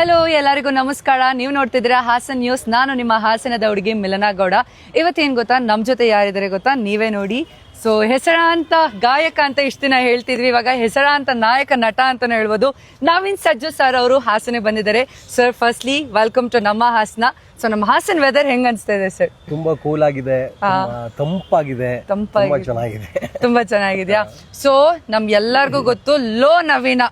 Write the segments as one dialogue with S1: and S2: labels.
S1: Hello, ಎಲ್ಲರಿಗೂ ನಮಸ್ಕಾರ. ನೀವು ನೋಡ್ತಿದ್ದೀರಾ ಹಾಸನ್ ನ್ಯೂಸ್. ನಾನು ನಿಮ್ಮ ಹಾಸನದ ಹುಡುಗಿ ಮಿಲನಾ ಗೌಡ. ಇವತ್ತೇನು ಗೊತ್ತಾ, ನಮ್ಮ ಜೊತೆ ಯಾರಿದ್ದಾರೆ ಗೊತ್ತಾ, ನೀವೇ ನೋಡಿ. ಸೊ ಹೆಸರಾಂತ ಗಾಯಕ ಅಂತ ಇಷ್ಟು ದಿನ ಹೇಳ್ತಿದ್ವಿ, ಇವಾಗ ಹೆಸರಾಂತ ನಾಯಕ ನಟ ಅಂತಾನೆ ಹೇಳ್ಬೋದು. ನವೀನ್ ಸಜ್ಜು ಸರ್ ಅವರು ಹಾಸನ ಬಂದಿದ್ದಾರೆ. ಸರ್, ಫಸ್ಟ್ಲಿ ವೆಲ್ಕಮ್ ಟು ನಮ್ಮ ಹಾಸನ. ಸೊ ನಮ್ಮ ಹಾಸನ್ ವೆದರ್ ಹೆಂಗ್ ಅನ್ಸ್ತಾ ಇದೆ ಸರ್?
S2: ತುಂಬಾ ಕೂಲ್ ಆಗಿದೆ, ತಂಪಾಗಿದೆ,
S1: ತುಂಬಾ ಚೆನ್ನಾಗಿದ್ಯಾ? ಸೊ ನಮ್ ಎಲ್ಲರಿಗೂ ಗೊತ್ತು, ಲೋ ನವೀನ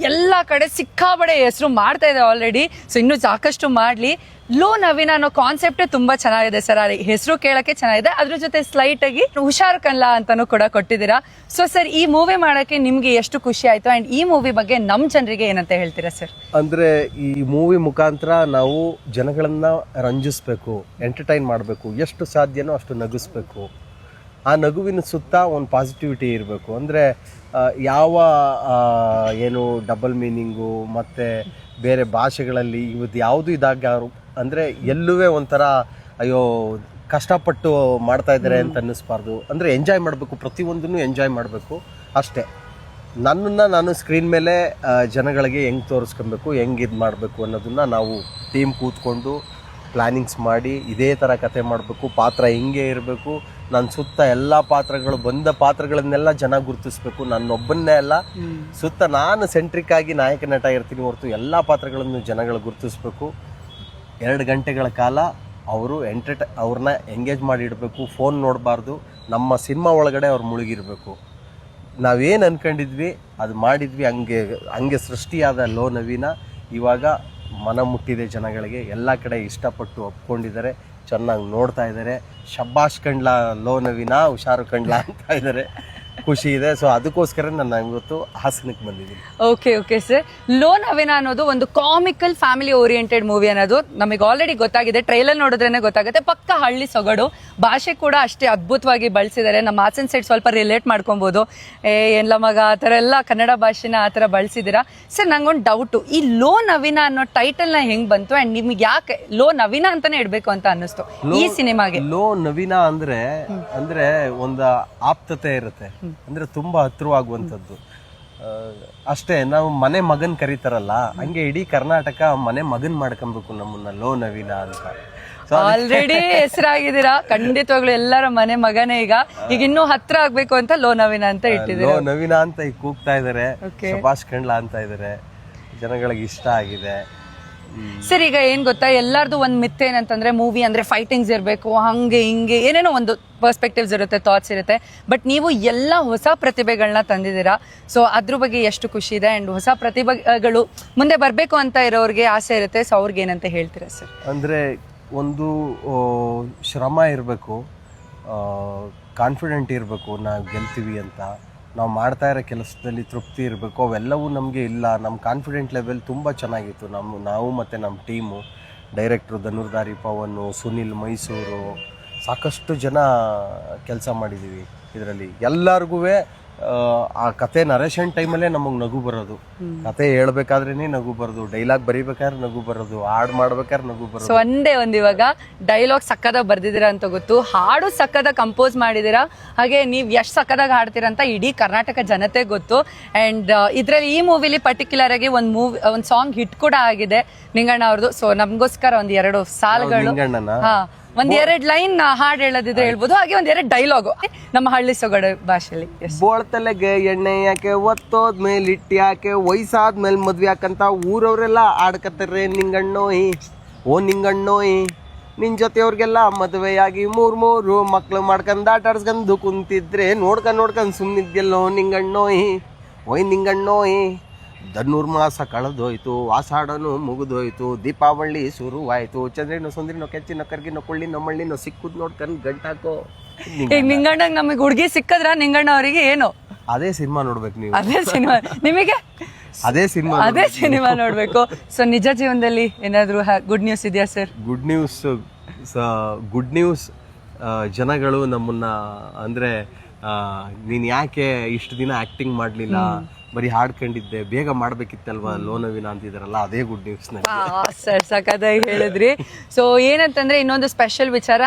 S1: ಎಲ್ಲ ಕಡೆ ಸಿಕ್ಕಾಬಡೆ ಹೆಸರು ಮಾಡ್ತಾ ಇದೆ ಆಲ್ರೆಡಿ. ಸೊ ಇನ್ನು ಸಾಕಷ್ಟು ಮಾಡ್ಲಿ. ಲೋ ನವೀನ ಅನ್ನೋ ಕಾನ್ಸೆಪ್ಟೇ ತುಂಬಾ ಚೆನ್ನಾಗಿದೆ ಸರ್. ಹೆಸರು ಕೇಳಕ್ಕೆ ಚೆನ್ನಾಗಿದೆ, ಅದ್ರ ಜೊತೆ ಸ್ಲೈಟ್ ಆಗಿ ಹುಷಾರ್ ಕನ್ಲಾ ಅಂತಾನು ಕೂಡ ಕೊಟ್ಟಿದ್ದೀರಾ. ಸೊ ಸರ್, ಈ ಮೂವಿ ಮಾಡಕ್ಕೆ ನಿಮ್ಗೆ ಎಷ್ಟು ಖುಷಿ ಆಯ್ತು, ಅಂಡ್ ಈ ಮೂವಿ ಬಗ್ಗೆ ನಮ್ ಜನರಿಗೆ ಏನಂತ ಹೇಳ್ತೀರಾ ಸರ್?
S2: ಅಂದ್ರೆ ಈ ಮೂವಿ ಮುಖಾಂತರ ನಾವು ಜನಗಳನ್ನ ರಂಜಿಸ್ಬೇಕು, ಎಂಟರ್ಟೈನ್ ಮಾಡಬೇಕು, ಎಷ್ಟು ಸಾಧ್ಯನೋ ಅಷ್ಟು ನಗಿಸ್ಬೇಕು. ಆ ನಗುವಿನ ಸುತ್ತ ಒಂದು ಪಾಸಿಟಿವಿಟಿ ಇರಬೇಕು. ಅಂದರೆ ಯಾವ ಏನು ಡಬಲ್ ಮೀನಿಂಗು ಮತ್ತು ಬೇರೆ ಭಾಷೆಗಳಲ್ಲಿ ಇವತ್ತು ಯಾವುದು ಇದಾಗ್ಯಾರು ಅಂದರೆ ಎಲ್ಲವೇ ಒಂಥರ ಅಯ್ಯೋ ಕಷ್ಟಪಟ್ಟು ಮಾಡ್ತಾ ಇದ್ದಾರೆ ಅಂತ ಅನ್ನಿಸ್ಬಾರ್ದು. ಅಂದರೆ ಎಂಜಾಯ್ ಮಾಡಬೇಕು, ಪ್ರತಿಯೊಂದನ್ನು ಎಂಜಾಯ್ ಮಾಡಬೇಕು ಅಷ್ಟೇ. ನನ್ನನ್ನು ನಾನು ಸ್ಕ್ರೀನ್ ಮೇಲೆ ಜನಗಳಿಗೆ ಹೆಂಗೆ ತೋರಿಸ್ಕೊಬೇಕು, ಹೆಂಗೆ ಇದು ಮಾಡಬೇಕು ಅನ್ನೋದನ್ನು ನಾವು ಟೀಮ್ ಕೂತ್ಕೊಂಡು ಪ್ಲ್ಯಾನಿಂಗ್ಸ್ ಮಾಡಿ ಇದೇ ಥರ ಕತೆ ಮಾಡಬೇಕು, ಪಾತ್ರ ಹಿಂಗೆ ಇರಬೇಕು, ನನ್ನ ಸುತ್ತ ಎಲ್ಲ ಪಾತ್ರಗಳು ಬಂದ ಪಾತ್ರಗಳನ್ನೆಲ್ಲ ಜನ ಗುರುತಿಸ್ಬೇಕು, ನನ್ನೊಬ್ಬನ್ನೇ ಅಲ್ಲ, ಸುತ್ತ ನಾನು ಸೆಂಟ್ರಿಕ್ ಆಗಿ ನಾಯಕ ನಟ ಇರ್ತೀನಿ ಹೊರತು ಎಲ್ಲ ಪಾತ್ರಗಳನ್ನು ಜನಗಳು ಗುರುತಿಸ್ಬೇಕು. 2 ಗಂಟೆಗಳ ಕಾಲ ಅವರು ಅವ್ರನ್ನ ಎಂಗೇಜ್ ಮಾಡಿ ಇಡಬೇಕು, ಫೋನ್ ನೋಡಬಾರ್ದು, ನಮ್ಮ ಸಿನಿಮಾ ಒಳಗಡೆ ಅವ್ರು ಮುಳುಗಿರಬೇಕು. ನಾವೇನು ಅಂದ್ಕೊಂಡಿದ್ವಿ ಅದು ಮಾಡಿದ್ವಿ. ಹಂಗೆ ಸೃಷ್ಟಿಯಾದ ಲೋ ನವೀನ ಇವಾಗ ಮನ ಮುಟ್ಟಿದೆ ಜನಗಳಿಗೆ, ಎಲ್ಲ ಕಡೆ ಇಷ್ಟಪಟ್ಟು ಒಪ್ಕೊಂಡಿದ್ದಾರೆ, ಚೆನ್ನಾಗಿ ನೋಡ್ತಾ ಇದ್ದಾರೆ. ಶಬ್ಬಾಷ್ ಕಂಡ್ಲಾ ಲೋ ನವೀನ, ಹುಷಾರು ಕಂಡ್ಲಾ ಅಂತ ಇದ್ದಾರೆ. ಖುಷಿ ಇದೆ. ಸೊ ಅದಕ್ಕೋಸ್ಕರ ನಾನು ಇವತ್ತು ಹಾಸನಕ್ಕೆ ಬಂದಿದ್ದೀನಿ.
S1: ಓಕೆ ಸರ್, ಲೋ ನವೀನ ಅನ್ನೋದು ಒಂದು ಕಾಮಿಕಲ್ ಫ್ಯಾಮಿಲಿ ಓರಿಯೆಂಟೆಡ್ ಮೂವಿ ಅನ್ನೋದು ನಮಗೆ ಆಲ್ರೆಡಿ ಗೊತ್ತಾಗಿದೆ. ಟ್ರೈಲರ್ ನೋಡಿದ್ರೇನೆ ಗೊತ್ತಾಗುತ್ತೆ. ಪಕ್ಕ ಹಳ್ಳಿ ಸೊಗಡು, ಭಾಷೆ ಕೂಡ ಅಷ್ಟೇ ಅದ್ಭುತವಾಗಿ ಬಳಸಿದ್ದಾರೆ. ನಮ್ಮ ಹಾಸನ್ ಸೈಡ್ ಸ್ವಲ್ಪ ರಿಲೇಟ್ ಮಾಡ್ಕೊಬೋದು. ಎಲ್ಲ ಮಗ ಆ ಥರ ಎಲ್ಲ ಕನ್ನಡ ಭಾಷೆನ ಆ ಥರ ಬಳಸಿದ್ದೀರಾ. ಸರ್, ನಂಗೊಂದು ಡೌಟು, ಈ ಲೋ ನವೀನ ಅನ್ನೋ ಟೈಟಲ್ನ ಹೆಂಗ್ ಬಂತು ಅಂಡ್ ನಿಮ್ಗೆ ಯಾಕೆ ಲೋ ನವೀನ ಅಂತಾನೆ ಇಡಬೇಕು ಅಂತ ಅನ್ನಿಸ್ತು ಈ ಸಿನಿಮಾಗೆ?
S2: ಲೋ ನವೀನ ಅಂದ್ರೆ ಒಂದು ಆಪ್ತತೆ ಇರುತ್ತೆ, ಅಂದ್ರೆ ತುಂಬಾ ಹತ್ರವಾಗುವಂಥದ್ದು ಅಷ್ಟೇ. ನಾವು ಮನೆ ಮಗನ್ ಕರೀತಾರಲ್ಲ, ಹಂಗೆ ಇಡೀ ಕರ್ನಾಟಕ ಮನೆ ಮಗನ್ ಮಾಡ್ಕೊಬೇಕು ನಮ್ಮನ್ನ ಲೋ ನವೀನ ಅಂತ.
S1: ಆಲ್ರೆಡಿ ಹೆಸರಾಗಿದ್ದೀರಾ, ಖಂಡಿತವಾಗ್ಲು ಎಲ್ಲರ ಮನೆ ಮಗನೇ. ಈಗ ಇನ್ನೂ ಹತ್ರ ಆಗ್ಬೇಕು ಅಂತ ಲೋ ನವೀನ ಅಂತ ಇಟ್ಟಿದ್ದೀರಾ.
S2: ಲೋ ನವೀನ ಅಂತ ಈಗ ಕೂಗ್ತಾ ಇದಾರೆ, ಶಬ್ಬಾಷ್ ಕಂಡ್ಲಾ ಅಂತ ಇದಾರೆ, ಜನಗಳಿಗೆ ಇಷ್ಟ ಆಗಿದೆ.
S1: ಸರ್, ಈಗ ಏನ್ ಗೊತ್ತಾ, ಎಲ್ಲಾರ್ದು ಒಂದ್ ಮಿತ್ ಏನಂತಂದ್ರೆ ಮೂವಿ ಅಂದ್ರೆ ಫೈಟಿಂಗ್ಸ್ ಇರ್ಬೇಕು, ಹಂಗೆ ಹಿಂಗೆ ಏನೇನೋ ಒಂದು ಪರ್ಸ್ಪೆಕ್ಟಿವ್ಸ್ ಇರುತ್ತೆ, ಥಾಟ್ಸ್ ಇರುತ್ತೆ. ಬಟ್ ನೀವು ಎಲ್ಲ ಹೊಸ ಪ್ರತಿಭೆಗಳನ್ನ ತಂದಿದ್ದೀರಾ. ಸೊ ಅದ್ರ ಬಗ್ಗೆ ಎಷ್ಟು ಖುಷಿ ಇದೆ. ಅಂಡ್ ಹೊಸ ಪ್ರತಿಭೆಗಳು ಮುಂದೆ ಬರ್ಬೇಕು ಅಂತ ಇರೋರಿಗೆ ಆಸೆ ಇರುತ್ತೆ. ಸೊ ಅವ್ರಿಗೆ ಏನಂತ ಹೇಳ್ತೀರಾ ಸರ್?
S2: ಅಂದ್ರೆ ಒಂದು ಶ್ರಮ ಇರಬೇಕು, ಕಾನ್ಫಿಡೆಂಟ್ ಇರಬೇಕು, ನಾವು ಗೆಲ್ತೀವಿ ಅಂತ. ನಾವು ಮಾಡ್ತಾ ಇರೋ ಕೆಲಸದಲ್ಲಿ ತೃಪ್ತಿ ಇರಬೇಕು. ಅವೆಲ್ಲವೂ ನಮಗೆ ಇಲ್ಲ. ನಮ್ಮ ಕಾನ್ಫಿಡೆಂಟ್ ಲೆವೆಲ್ ತುಂಬ ಚೆನ್ನಾಗಿತ್ತು. ನಾವು ಮತ್ತು ನಮ್ಮ ಟೀಮು, ಡೈರೆಕ್ಟ್ರು ಧನುರ್ಧಾರಿ ಪವನು, ಸುನಿಲ್ ಮೈಸೂರು, ಸಾಕಷ್ಟು ಜನ ಕೆಲಸ ಮಾಡಿದ್ದೀವಿ ಇದರಲ್ಲಿ. ಎಲ್ಲರಿಗೂ ಆ ಕತೆ ನರೇಷನ್ ಟೈಮಲ್ಲೇ ನಮಗೆ ನಗು ಬರೋದು, ಕತೆ ಹೇಳ್ಬೇಕಾದ್ರೇನೆ ನಗು ಬರೋದು, ಡೈಲಾಗ್ ಬರೀಬೇಕಾದ್ರೆ ನಗು ಬರೋದು, ಹಾಡು ಮಾಡ್ಬೇಕಾದ್ರೆ ನಗು ಬರೋದು.
S1: ಸೊ ಒಂದು ಇವಾಗ ಡೈಲಾಗ್ ಸಕ್ಕದಾಗ ಬರ್ದಿದ್ದೀರಾ ಅಂತ ಗೊತ್ತು, ಹಾಡು ಸಕ್ಕದಾಗ ಕಂಪೋಸ್ ಮಾಡಿದ್ದೀರಾ, ಹಾಗೆ ನೀವು ಎಷ್ಟು ಸಕ್ಕದಾಗ ಹಾಡ್ತೀರಾ ಅಂತ ಇಡೀ ಕರ್ನಾಟಕ ಜನತೆ ಗೊತ್ತು. ಅಂಡ್ ಇದ್ರಲ್ಲಿ ಈ ಮೂವಿಲಿ ಪರ್ಟಿಕ್ಯುಲರ್ ಆಗಿ ಒಂದು ಸಾಂಗ್ ಹಿಟ್ ಕೂಡ ಆಗಿದೆ, ನಿಂಗಣ್ಣ ಅವ್ರದ್ದು. ಸೊ ನಮ್ಗೋಸ್ಕರ 1-2 ಸಾಲುಗಳು, ಒಂದ್ 2 ಲೈನ್ ಹಾಡು ಹೇಳೋದಿದ್ರೆ ಹೇಳ್ಬೋದು, ಹಾಗೆ 1-2 ಡೈಲಾಗು ನಮ್ಮ ಹಳ್ಳಿ ಸೊಗಡು ಭಾಷೆಯಲ್ಲಿ.
S2: ಬೋಳ್ತಲೆಗೆ ಎಣ್ಣೆ ಯಾಕೆ, ಒತ್ತೋದ್ಮೇಲೆ ಇಟ್ಟು ಯಾಕೆ, ವಯಸ್ಸಾದ್ಮೇಲೆ ಮದ್ವೆ ಯಾಕಂತ ಊರವ್ರೆಲ್ಲ ಆಡ್ಕತ್ತಾರೆ ನಿಂಗಣ್ಣೋಯ್, ಓ ನಿಂಗಣ್ಣೋಯ್. ನಿನ್ ಜೊತೆಯವ್ರಿಗೆಲ್ಲ ಮದುವೆಯಾಗಿ 3 ಮಕ್ಳು ಮಾಡ್ಕೊಂಡ್ ಆಟಾಡ್ಸ್ಕೊಂಡು ಕುಂತಿದ್ರೆ ನೋಡ್ಕೊಂಡ್ ಸುಮ್ನಿದ್ಯಲ್ಲೋ ನಿಂಗಣ್ಣೋಯ್, ಓಯ್ ನಿಂಗಣ್ಣೋಯ್. ಧನುರ್ ಮಾಸ ಕಳೆದೋಯ್ತು, ಆಷಾಢನು ಮುಗಿದೋಯ್ತು, ದೀಪಾವಳಿ ಶುರುವಾಯ್ತು, ಚಂದ್ರನೋ ಸುಂದ್ರಿನೋ ಕೆಚ್ಚಿನೋ ಕರ್ಗಿನೋ ಕುಳ್ಳಿನೋ ಮಳ್ಳಿನೋ ಸಿಕ್ಕುದ್ ನೋಡ್ಕೊಂಡು ಗಂಟಾಕೋ.
S1: ಈಗ ನಿಂಗಣ್ಣ ನಮಗೆ ಹುಡುಗಿ ಸಿಕ್ಕದ್ರ ನಿಂಗಣ್ಣ ಅವರಿಗೆ ಏನು?
S2: ಅದೇ ಸಿನಿಮಾ ನೋಡ್ಬೇಕು ನೀವು,
S1: ಅದೇ ಸಿನಿಮಾ ನಿಮಗೆ,
S2: ಅದೇ ಸಿನಿಮಾ
S1: ನೋಡ್ಬೇಕು. ಸೊ ನಿಜ ಜೀವನದಲ್ಲಿ ಏನಾದ್ರು ಗುಡ್ ನ್ಯೂಸ್ ಇದೆಯಾ ಸರ್?
S2: ಗುಡ್ ನ್ಯೂಸ್ ಜನಗಳು ನಮ್ಮನ್ನ ಅಂದ್ರೆ ನೀನ್ ಯಾಕೆ ಇಷ್ಟು ದಿನ ಆಕ್ಟಿಂಗ್ ಮಾಡ್ಲಿಲ್ಲ, ಬರೀ ಹಾಡ್ಕೊಂಡಿದ್ದೆ, ಬೇಗ ಮಾಡ್ಬೇಕಿತ್ತಲ್ವಾ ಲೋ ನವೀನ ಅಂತಿದಾರಲ್ಲ, ಅದೇ ಗುಡ್ ನ್ಯೂಸ್.
S1: ಸರ್ ಸಖತ್ತಾಗಿ ಹೇಳಿದ್ರಿ. ಸೊ ಏನಂತಂದ್ರೆ ಇನ್ನೊಂದು ಸ್ಪೆಷಲ್ ವಿಚಾರ,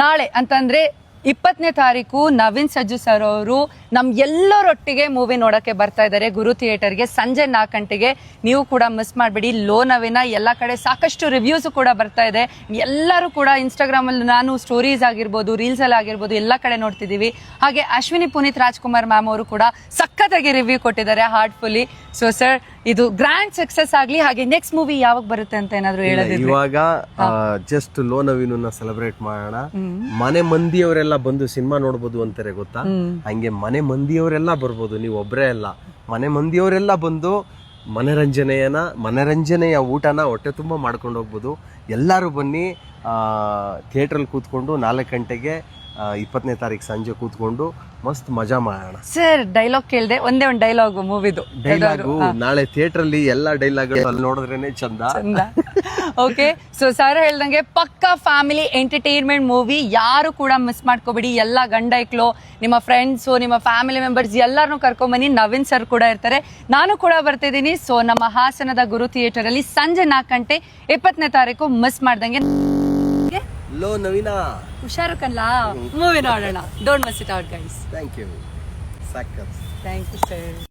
S1: ನಾಳೆ ಅಂತಂದ್ರೆ 20ನೇ ತಾರೀಕು ನವೀನ್ ಸಜ್ಜು ಸರ್ ಅವರು ನಮ್ ಎಲ್ಲರೊಟ್ಟಿಗೆ ಮೂವಿ ನೋಡಕ್ಕೆ ಬರ್ತಾ ಇದ್ದಾರೆ ಗುರು ಥಿಯೇಟರ್ಗೆ ಸಂಜೆ 4 ಗಂಟೆಗೆ. ನೀವು ಕೂಡ ಮಿಸ್ ಮಾಡಬೇಡಿ. ಲೋ ನವೀನ ಎಲ್ಲ ಕಡೆ ಸಾಕಷ್ಟು ರಿವ್ಯೂಸ್ ಕೂಡ ಬರ್ತಾ ಇದೆ. ಎಲ್ಲರೂ ಕೂಡ ಇನ್ಸ್ಟಾಗ್ರಾಮ್ ಅಲ್ಲಿ ನಾನು ಸ್ಟೋರೀಸ್ ಆಗಿರ್ಬೋದು, ರೀಲ್ಸ್ ಅಲ್ಲಿ ಆಗಿರ್ಬೋದು ಎಲ್ಲ ಕಡೆ ನೋಡ್ತಿದೀವಿ. ಹಾಗೆ ಅಶ್ವಿನಿ ಪುನೀತ್ ರಾಜ್ಕುಮಾರ್ ಮ್ಯಾಮ್ ಅವರು ಕೂಡ ಸಖತ್ತಾಗಿ ರಿವ್ಯೂ ಕೊಟ್ಟಿದ್ದಾರೆ ಹಾರ್ಟ್ಫುಲಿ. ಸೊ ಸರ್, ಇದು ಗ್ರ್ಯಾಂಡ್ ಸಕ್ಸಸ್ ಆಗ್ಲಿ. ಹಾಗೆ ನೆಕ್ಸ್ಟ್ ಮೂವಿ ಯಾವಾಗ ಬರುತ್ತೆ ಅಂತ ಏನಾದ್ರು ಹೇಳೋದಿದ್ರೆ?
S2: ಇವಾಗ ಜಸ್ಟ್ ಲೋ ನವೀನನ್ನ ಸೆಲೆಬ್ರೇಟ್ ಮಾಡೋಣ. ಮನೆ ಮಂದಿಯವರೆಲ್ಲ ಬಂದು ಸಿನಿಮಾ ನೋಡ್ಬೋದು ಅಂತಾರೆ ಗೊತ್ತಾ, ಹಂಗೆ ಮನೆ ಮಂದಿಯವರೆಲ್ಲ ಬರ್ಬೋದು. ನೀವು ಒಬ್ರೇ ಅಲ್ಲ, ಮನೆ ಮಂದಿಯವರೆಲ್ಲ ಬಂದು ಮನರಂಜನೆಯ ಊಟನ ಹೊಟ್ಟೆ ತುಂಬ ಮಾಡ್ಕೊಂಡು ಹೋಗ್ಬೋದು. ಎಲ್ಲರೂ ಬನ್ನಿ, ಥಿಯೇಟ್ರಲ್ಲಿ ಕೂತ್ಕೊಂಡು 4 ಗಂಟೆಗೆ 20ನೇ ತಾರೀಕು ಸಂಜೆ ಕೂತ್ಕೊಂಡು ಮಸ್ತ್ ಮಜಾ ಮಾಡೋಣ.
S1: ಸರ್, ಡೈಲಾಗ್ ಕೇಳಿದೆ, ಒಂದೇ ಒಂದು ಡೈಲಾಗ್ ಮೂವಿದು.
S2: ಡೈಲಾಗು ನಾಳೆ ಥಿಯೇಟ್ರಲ್ಲಿ ಎಲ್ಲ ಡೈಲಾಗ್ ಅಲ್ಲಿ ನೋಡಿದ್ರೇನೆ ಚಂದ.
S1: ಓಕೆ, ಸೊ ಸರ್ ಹೇಳ್ದಂಗೆ ಪಕ್ಕಾ ಫ್ಯಾಮಿಲಿ ಎಂಟರ್ಟೈನ್ಮೆಂಟ್ ಮೂವಿ, ಯಾರು ಕೂಡ ಮಿಸ್ ಮಾಡ್ಕೋಬೇಡಿ. ಎಲ್ಲ ಗಂಡ ಐಕ್ಳು, ನಿಮ್ಮ ಫ್ರೆಂಡ್ಸು, ನಿಮ್ಮ ಫ್ಯಾಮಿಲಿ ಮೆಂಬರ್ಸ್ ಎಲ್ಲರನ್ನೂ ಕರ್ಕೊಂಬನ್ನಿ. ನವೀನ್ ಸರ್ ಕೂಡ ಇರ್ತಾರೆ, ನಾನು ಕೂಡ ಬರ್ತಿದ್ದೀನಿ. ಸೊ ನಮ್ಮ ಹಾಸನದ ಗುರು ಥಿಯೇಟರ್ ಅಲ್ಲಿ ಸಂಜೆ 4 ಗಂಟೆ 20ನೇ ತಾರೀಕು ಮಿಸ್ ಮಾಡ್ದಂಗೆ.
S2: ಲೋ ನವೀನಾ,
S1: ಹುಷಾರು ಕಣ್ಲಾ, ಮೂವಿ ನೋಡೋಣ. Don't miss it out guys.
S2: Thank you.
S1: Thank you sir.